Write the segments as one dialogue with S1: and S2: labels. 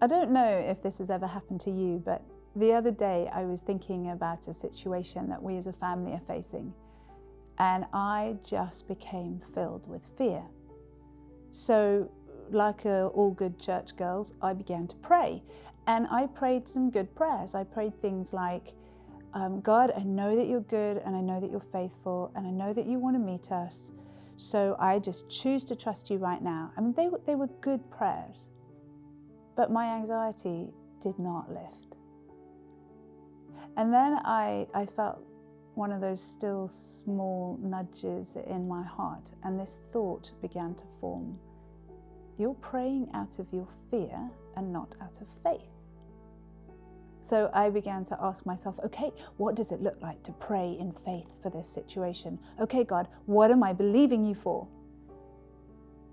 S1: I don't know if this has ever happened to you, but the other day I was thinking about a situation that we as a family are facing, and I just became filled with fear. So, like all good church girls, I began to pray, and I prayed some good prayers. I prayed things like, God, I know that you're good, and I know that you're faithful, and I know that you want to meet us, so I just choose to trust you right now. I mean, they were good prayers, but my anxiety did not lift. And then I felt one of those still small nudges in my heart, and this thought began to form. You're praying out of your fear and not out of faith. So I began to ask myself, okay, what does it look like to pray in faith for this situation? Okay, God, what am I believing you for?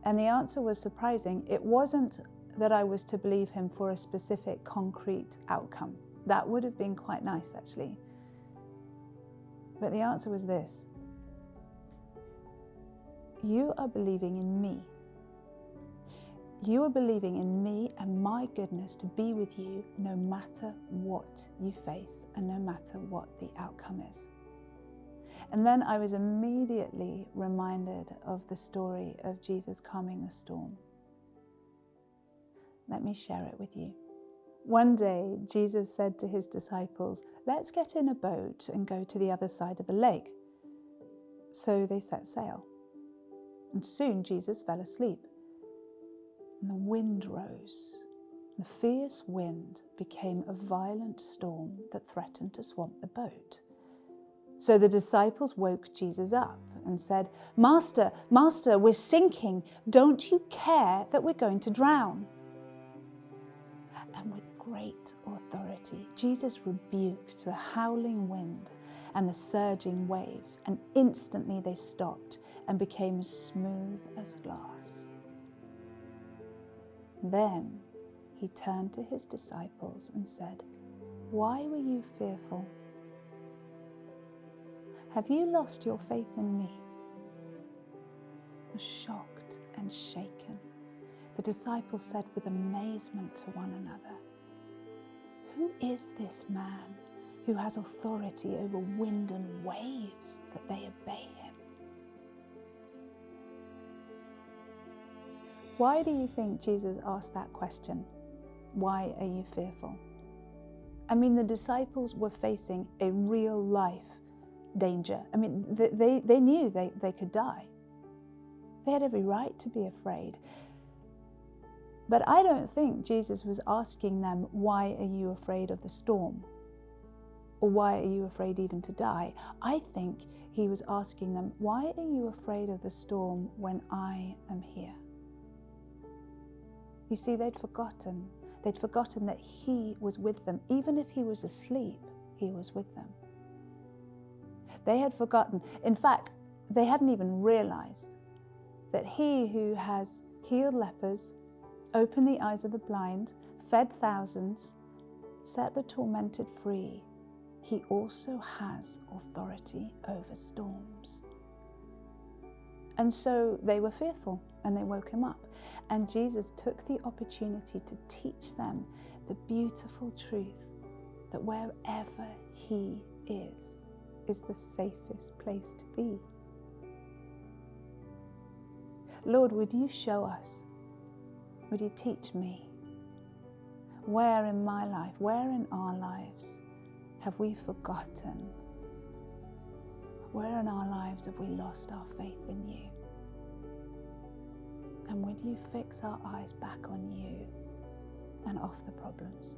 S1: And the answer was surprising. It wasn't that I was to believe him for a specific concrete outcome. That would have been quite nice, actually. But the answer was this: you are believing in me. You are believing in me and my goodness to be with you no matter what you face and no matter what the outcome is. And then I was immediately reminded of the story of Jesus calming the storm. Let me share it with you. One day, Jesus said to his disciples, "Let's get in a boat and go to the other side of the lake." So they set sail. And soon Jesus fell asleep. And the wind rose. The fierce wind became a violent storm that threatened to swamp the boat. So the disciples woke Jesus up and said, "Master, Master, we're sinking. Don't you care that we're going to drown?" And with great authority, Jesus rebuked the howling wind and the surging waves, and instantly they stopped and became as smooth as glass. Then he turned to his disciples and said, "Why were you fearful? Have you lost your faith in me?" Shocked and shaken, the disciples said with amazement to one another, "Who is this man who has authority over wind and waves that they obey him?" Why do you think Jesus asked that question? Why are you fearful? I mean, the disciples were facing a real life danger. I mean, they knew they could die. They had every right to be afraid. But I don't think Jesus was asking them, "Why are you afraid of the storm?" Or "Why are you afraid even to die?" I think he was asking them, "Why are you afraid of the storm when I am here?" You see, they'd forgotten that he was with them. Even if he was asleep, he was with them. They had forgotten. In fact, they hadn't even realized that he who has healed lepers, opened the eyes of the blind, fed thousands, set the tormented free, he also has authority over storms. And so they were fearful, and they woke him up. And Jesus took the opportunity to teach them the beautiful truth that wherever he is the safest place to be. Lord, would you show us? Would you teach me? Where in my life, where in our lives have we forgotten? Where in our lives have we lost our faith in you? And would you fix our eyes back on you and off the problems?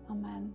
S1: Amen.